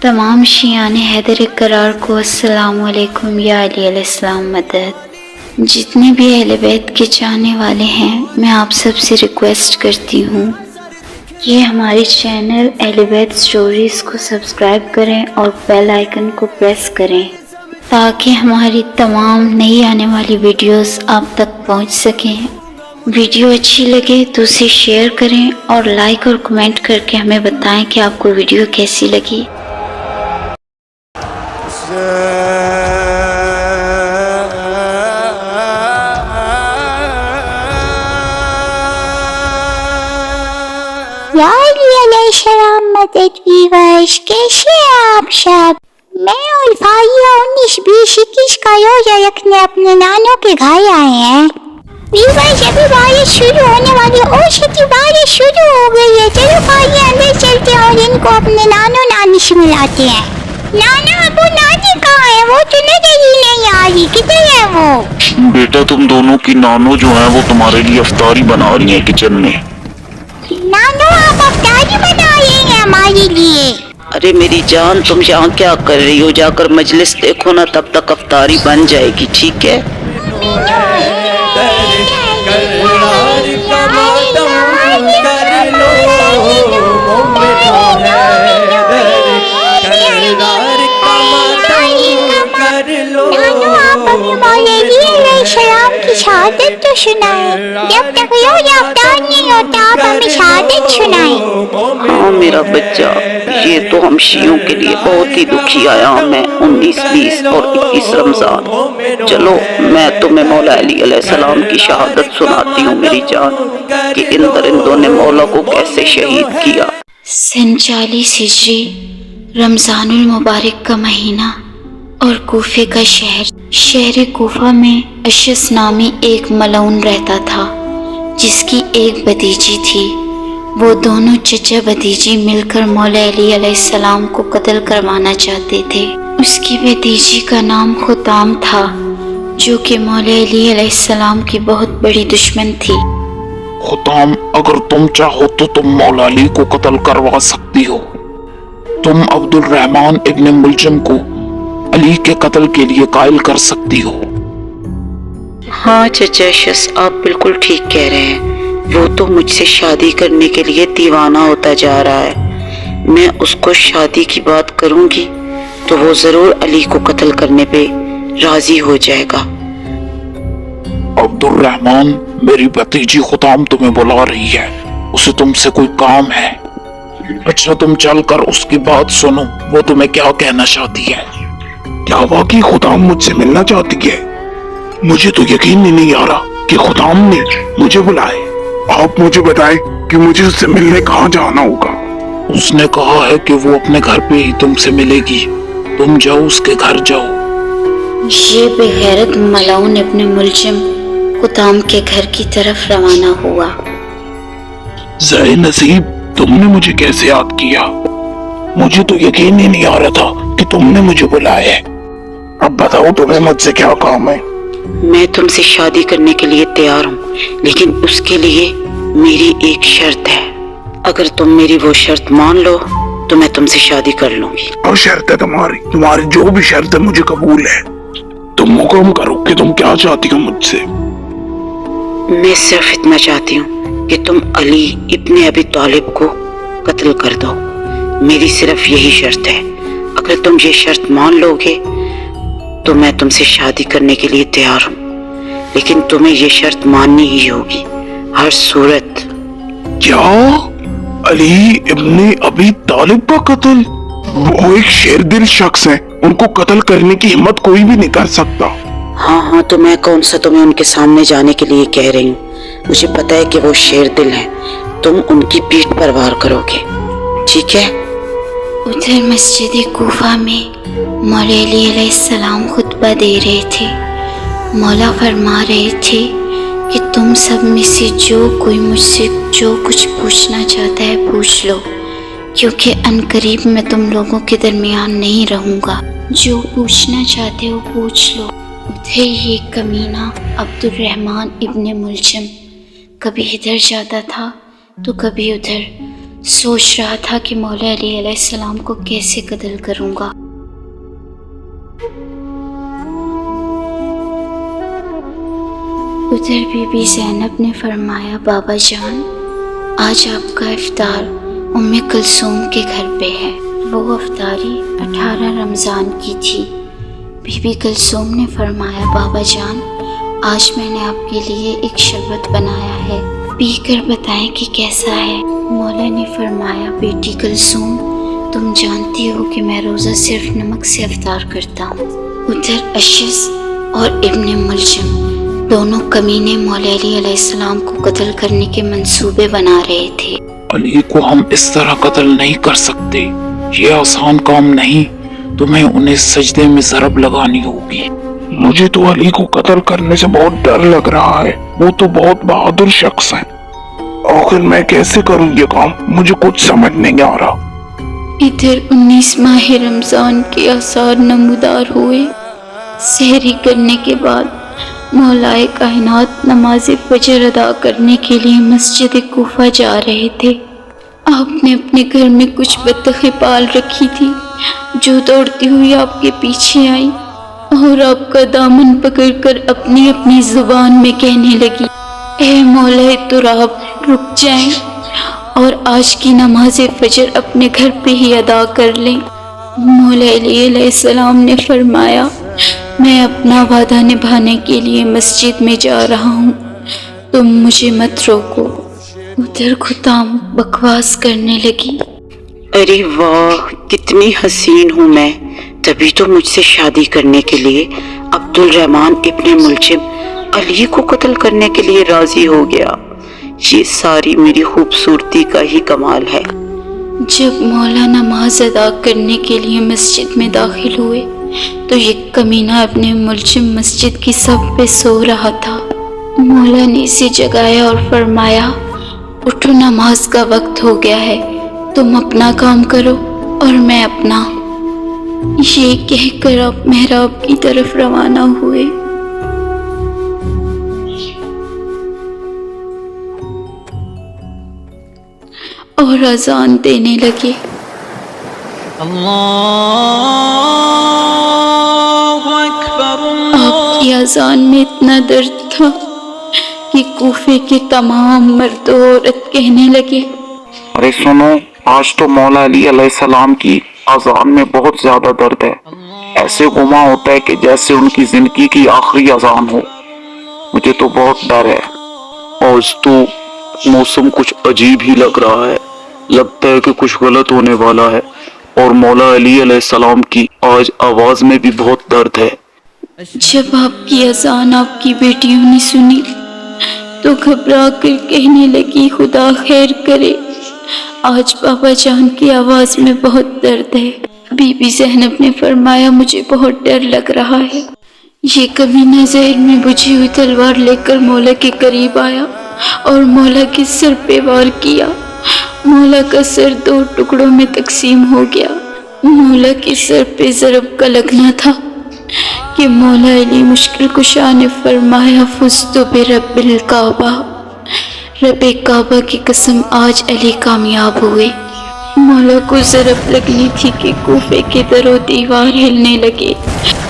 तमाम शियान हैदर करार को अस्सलामु अलैकुम या अली अलैहिस्सलाम मदद। जितने भी अहले बैत के चाहने वाले हैं, मैं आप सब से रिक्वेस्ट करती हूँ कि हमारे चैनल अहले बैत स्टोरीज़ को सब्सक्राइब करें और बेल आइकन को प्रेस करें ताकि हमारी तमाम नई आने वाली वीडियोस आप तक पहुँच सकें। वीडियो अच्छी लगे तो उसे शेयर करें और लाइक और कमेंट करके हमें बताएं कि आपको वीडियो कैसी लगी। मदद वीवर्स, कैसे हैं आप सब? मैं और भाइयों 19-20-21 का रोजा रखने अपने नानों के घर आए हैं। वीवर्स, अभी बारिश शुरू होने वाली है और छठी बारिश शुरू हो गई है। चलो भाई अंदर चलते हैं और इनको अपने नानों नानी से मिलाते हैं। नाना अबू नानी कहाँ है? वो तो नजर ही नहीं आ रही, किधर है वो? बेटा, तुम दोनों की नानो जो है वो तुम्हारे लिए अफ्तारी बना रही है किचन में। नानो, आप अफ्तारी बना रही हैं हमारे लिए? अरे मेरी जान, तुम यहाँ क्या कर रही हो? जाकर मजलिस देखो ना, तब तक अफ्तारी बन जाएगी, ठीक है? शराब की शहादत तो सुनाए। जब तक रोजा अफ्तार नहीं होता आप हमें शहादत सुनाए। हाँ मेरा बच्चा, ये तो हम शियों के लिए बहुत ही दुखी आयाम है। 19, 20 और 21 रमजान। चलो मैं तुम्हें मौला अली अलैहिस्सलाम की शहादत सुनाती हूँ मेरी जान, कि इन दरिंदों ने मौला को कैसे शहीद किया। सन 40 हिजरी रमजानुल मुबारक का महीना और कूफे का शहर कूफा में अशस नामी एक मलऊन रहता था, जिसकी एक भतीजी थी। वो दोनों चचा भतीजी मिलकर मौला अली अलैहिस्सलाम को कत्ल करवाना चाहते थे। उसकी भतीजी का नाम खुताम था, जो कि मौला अली अलैहिस्सलाम की बहुत बड़ी दुश्मन थी। खुताम, अगर तुम चाहो तो तुम मौला अली को कत्ल करवा सकती हो। तुम अब्दुल रहमान इब्न मुलजम को अली के कत्ल के लिए कायल कर सकती हो। हाँ चचा अशस, आप बिल्कुल ठीक कह रहे हैं। वो तो मुझसे शादी करने के लिए दीवाना होता जा रहा है। मैं उसको शादी की बात करूंगी तो वो जरूर अली को कत्ल करने पे राजी हो जाएगा। अब्दुल रहमान, मेरी भतीजी खुताम तुम्हें बुला रही है। उसे तुमसे कोई काम है। अच्छा, तुम चलकर उसकी बात सुनो, वो तुम्हें क्या कहना चाहती है। क्या वाकई खुदाम मुझसे मिलना चाहती है? मुझे तो यकीन ही नहीं आ रहा कि खुदाम ने मुझे बुलाए। आप मुझे बताएं कि मुझे उससे मिलने कहाँ जाना होगा। उसने कहा है कि वो अपने घर पे ही तुमसे मिलेगी। तुम जाओ, उसके घर जाओ। ये बेगैरत मलऊन इब्न मुलजम खुताम के घर की तरफ रवाना हुआ। ज़े नसीब, तुमने मुझे कैसे याद किया? मुझे तो यकीन ही नहीं आ रहा था कि तुमने मुझे बुलाया है। अब बताओ, तुम्हें मुझसे क्या काम है? मैं तुमसे शादी करने के लिए तैयार हूँ, लेकिन उसके लिए मेरी एक शर्त है। अगर तुम मेरी वो शर्त मान लो तो मैं तुमसे शादी कर लूंगी। और शर्त है तुम्हारी जो भी शर्त है मुझे कबूल है। तुम हुक्म करो कि तुम क्या चाहती हो मुझसे। मैं सिर्फ इतना चाहती हूँ कि तुम अली इब्न अबी तालिब को कत्ल कर दो। मेरी सिर्फ यही शर्त है। अगर तुम ये शर्त मान लोगे तो मैं तुमसे शादी करने के लिए तैयार हूँ, लेकिन तुम्हें ये शर्त माननी ही होगी हर सूरत। क्या? अली इब्न अबी तालिब का कत्ल? वो एक शेरदिल शख्स है, उनको कत्ल करने की हिम्मत कोई भी नहीं कर सकता। हाँ, तो मैं कौन सा तुम्हें उनके सामने जाने के लिए कह रही हूँ। मुझे पता है कि वो शेरदिल हैं। तुम उनकी पीठ पर वार करोगे, ठीक है? उधर मस्जिद कूफा में मौला अली अलैहिस्सलाम खुतबा दे रहे थे। मौला फरमा रहे थे कि तुम सब में से जो कोई मुझसे जो कुछ पूछना चाहता है पूछ लो, क्योंकि अनकरीब मैं तुम लोगों के दरमियान नहीं रहूँगा। जो पूछना चाहते हो पूछ लो। उधर ये कमीना अब्दुल रहमान इब्न मुलजम कभी इधर जाता था तो कभी उधर, सोच रहा था कि मौला अली अलैहिस्सलाम को कैसे कत्ल करूँगा। उधर बीबी ज़ैनब ने फरमाया, बाबा जान, आज आपका इफ्तार उम्मे कुलसूम के घर पे है। वो इफ्तारी 18 रमज़ान की थी। बीबी कुलसूम ने फरमाया, बाबा जान, आज मैंने आपके लिए एक शरबत बनाया है, पी कर बताएं कि कैसा है। मौला ने फरमाया, बेटी कुलसूम, तुम जानती हो कि मैं रोज़ा सिर्फ नमक से इफ्तार करता हूँ। उधर अशस और इब्ने मुलजिम दोनों कमीने मौला अली अलैहिस्सलाम को कत्ल करने के मंसूबे बना रहे थे। अली को हम इस तरह कत्ल नहीं कर सकते, ये आसान काम नहीं। तुम्हें उन्हें सजदे में ज़रब लगानी होगी। मुझे तो अली को कत्ल करने से बहुत डर लग रहा है, वो तो बहुत बहादुर शख्स है। आखिर मैं कैसे करूं ये काम, मुझे कुछ समझ नहीं आ रहा। इधर 19 माह रमज़ान के आसार नमूदार हुए। सहरी करने के बाद मौलाए कायनात नमाज फजर अदा करने के लिए मस्जिद कूफा जा रहे थे। आपने अपने घर में कुछ बत्तखें पाल रखी थी जो दौड़ती हुई आपके पीछे आई और आपका दामन पकड़कर अपनी अपनी जुबान में कहने लगी, ए मौलाए तुराब, रुक जाएं और आज की नमाज फजर अपने घर पे ही अदा कर लें। मौला अली अलैहिस्सलाम ने फरमाया, मैं अपना वादा निभाने के लिए मस्जिद में जा रहा हूँ, तुम मुझे मत रोको। उधर खुताम बकवास करने लगी, अरे वाह, कितनी हसीन हूँ मैं, तभी तो मुझसे शादी करने के लिए अब्दुल रहमान इब्ने मुलजिम अली को कत्ल करने के लिए राजी हो गया। ये सारी मेरी खूबसूरती का ही कमाल है। जब मौला नमाज अदा करने के लिए मस्जिद में दाखिल हुए तो ये कमीना अपने मुलजिम मस्जिद की सब पे सो रहा था। मौला ने इसे जगाया और फरमाया, उठो, नमाज का वक्त हो गया है, तुम अपना काम करो और मैं अपना। ये कहकर आप मेहराब की तरफ रवाना हुए। और अजान देने लगे। आपकी अजान में इतना दर्द था कि कूफे के तमाम मर्द औरत कहने लगे, अरे सुनो, आज तो मौला अली अलैहिस्सलाम की अजान में बहुत ज्यादा दर्द है। ऐसे गुमा होता है कि जैसे उनकी जिंदगी की आखिरी अजान हो। मुझे तो बहुत डर है। आज तो मौसम कुछ अजीब ही लग रहा है, लगता है कि कुछ गलत होने वाला है। और मौला अली अलैहिस्सलाम की आज आवाज में भी बहुत दर्द है। जब आपकी अजान आपकी बेटियों ने सुनी तो घबरा कर कहने लगी, खुदा खैर करे, आज बाबा जान की आवाज में बहुत दर्द है। बीबी ज़ैनब ने फरमाया, मुझे बहुत डर लग रहा है। ये कमीना जहर में बुझी हुई तलवार लेकर मौला के करीब आया और मौला के सिर पे वार किया। मौला का सर 2 टुकड़ों में तकसीम हो गया। मौला के सर पे ज़रब का लगना था कि मौला अली मुश्किल कुशा ने फरमाया, फुस्तु बिरब्बिल काबा, रब्बे काबा की कसम, आज अली कामयाब हुए। मौला को ज़रब लगनी थी कि कूफे के दरो दीवार हिलने लगे।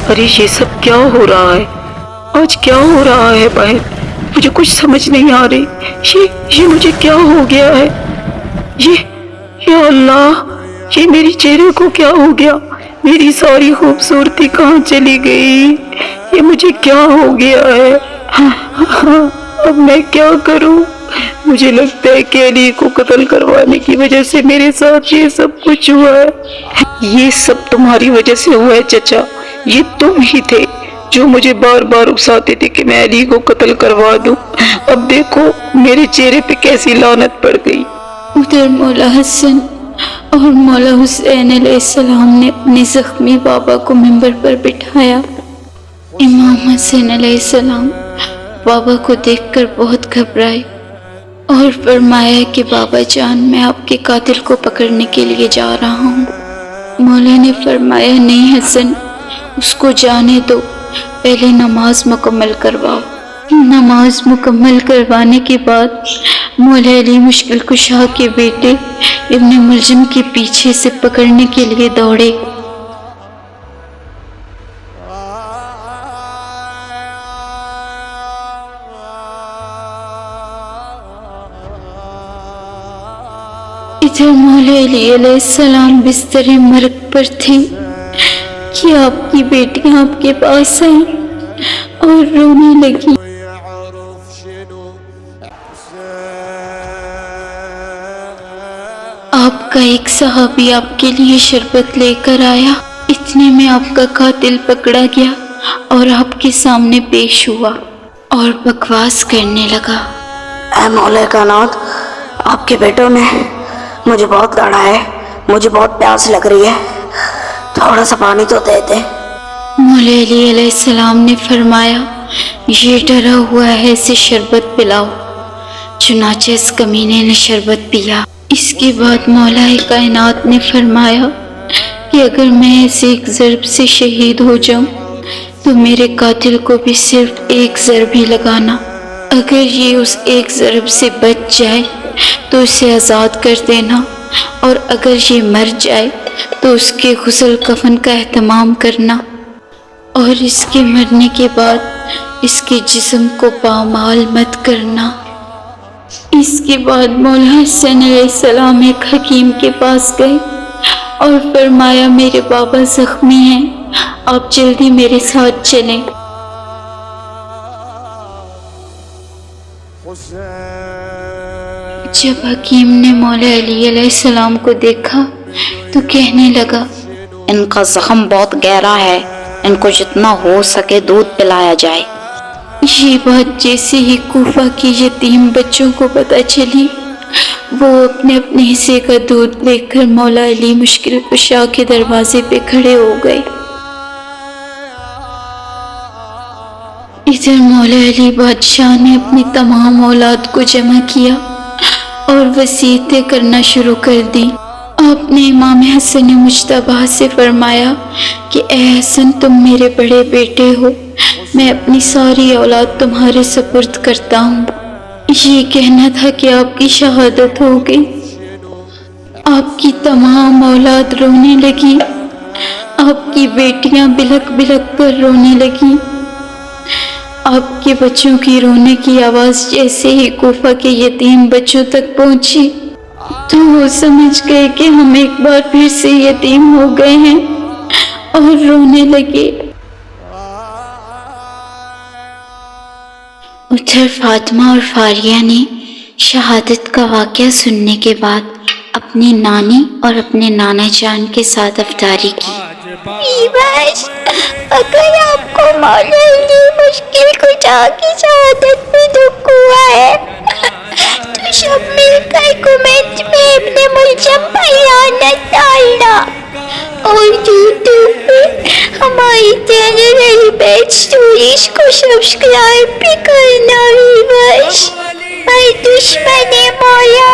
अरे ये सब क्या हो रहा है, आज क्या हो रहा है बाहर, मुझे कुछ समझ नहीं आ रही। ये मुझे क्या हो गया है, ये अल्लाह, ये मेरी चेहरे को क्या हो गया, मेरी सारी खूबसूरती कहाँ चली गई, ये मुझे क्या हो गया है। अब मैं क्या करूं? मुझे लगता है कि अली को कत्ल करवाने की वजह से मेरे साथ ये सब कुछ हुआ है। ये सब तुम्हारी वजह से हुआ है चचा, ये तुम ही थे जो मुझे बार बार उकसाते थे कि मैं अली को कत्ल करवा दूं। अब देखो मेरे चेहरे पे कैसी लानत पड़ गई। उधर मौला हसन और मौला हुसैन अलैहिस्सलाम ने अपने जख्मी बाबा को मिंबर पर बिठाया। इमाम हसन अलैहिस्सलाम बाबा को देखकर बहुत घबराए और फरमाया कि बाबा जान, मैं आपके कातिल को पकड़ने के लिए जा रहा हूँ। मौला ने फरमाया, नहीं हसन, उसको जाने दो, पहले नमाज मुकम्मल करवाओ। नमाज मुकम्मल करवाने के बाद मौला अली मुश्किल कुशा के बेटे इब्ने मुलजिम के पीछे से पकड़ने के लिए दौड़े। इधर मौला अली अलैहिस्सलाम बिस्तरे मरग पर थे कि आपकी बेटी आपके पास आई और रोने लगी। आपका एक सहाबी आपके लिए शरबत लेकर आया। इतने में आपका कातिल पकड़ा गया और आपके सामने पेश हुआ और बकवास करने लगा। ऐ मौला कायनात, आपके बेटों ने मुझे बहुत लड़ा है, मुझे बहुत प्यास लग रही है, थोड़ा सा पानी तो दे दे। मौला अली अलैहिस्सलाम ने फरमाया, ये डरा हुआ है, इसे शरबत पिलाओ। चुनाचे इस कमीने ने शरबत पिया। इसके बाद मौला कायनात ने फरमाया कि अगर मैं इसे एक ज़रब से शहीद हो जाऊं तो मेरे कातिल को भी सिर्फ एक ज़रब ही लगाना। अगर ये उस एक ज़रब से बच जाए तो उसे आज़ाद कर देना, और अगर ये मर जाए तो उसके गुस्ल कफन का एहतमाम करना, और इसके मरने के बाद इसके जिस्म को पामाल मत करना। इसके बाद मौला हसन अलैहिस्सलाम एक हकीम के पास गए और फरमाया, मेरे बाबा जख्मी हैं, आप जल्दी मेरे साथ चलें। जब हकीम ने मौला अली अलैहिस्सलाम को देखा तो कहने लगा, इनका जख्म बहुत गहरा है, इनको जितना हो सके दूध पिलाया जाए। ये बात जैसे ही कूफा के यतीम बच्चों को पता चली, वो अपने अपने हिस्से का दूध लेकर मौला अली मुश्किल कुशा के दरवाजे पे खड़े हो गए। इधर मौला अली बादशाह ने अपनी तमाम औलाद को जमा किया और वसीयतें करना शुरू कर दी। आपने इमाम हसन मुज्तबा से फरमाया कि ए हसन, तुम मेरे बड़े बेटे हो, मैं अपनी सारी औलाद तुम्हारे सुपुर्द करता हूँ। ये कहना था कि आपकी शहादत हो गई। आपकी तमाम औलाद रोने लगी, आपकी बेटियां बिलक बिलक कर रोने लगी। आपके बच्चों की रोने की आवाज़ जैसे ही कूफा के यतीम बच्चों तक पहुंची तो वो समझ गए कि हम एक बार फिर से यतीम हो गए हैं और रोने लगे। उधर फातिमा और फारिया ने शहादत का वाक़या सुनने के बाद अपनी नानी और अपने नाना जान के साथ अफ्तारी की। बस अगर आपको मौला अली मुश्किल कुशा की शहादत में दुख हुआ है तो सब मिलकर कमेंट में अपने मुलजिम पर लानत डालना और यूट्यूब पे हमारी चैनल अलीबेद स्टोरीज को सब्सक्राइब भी करना। बस पर दुश्मन मौला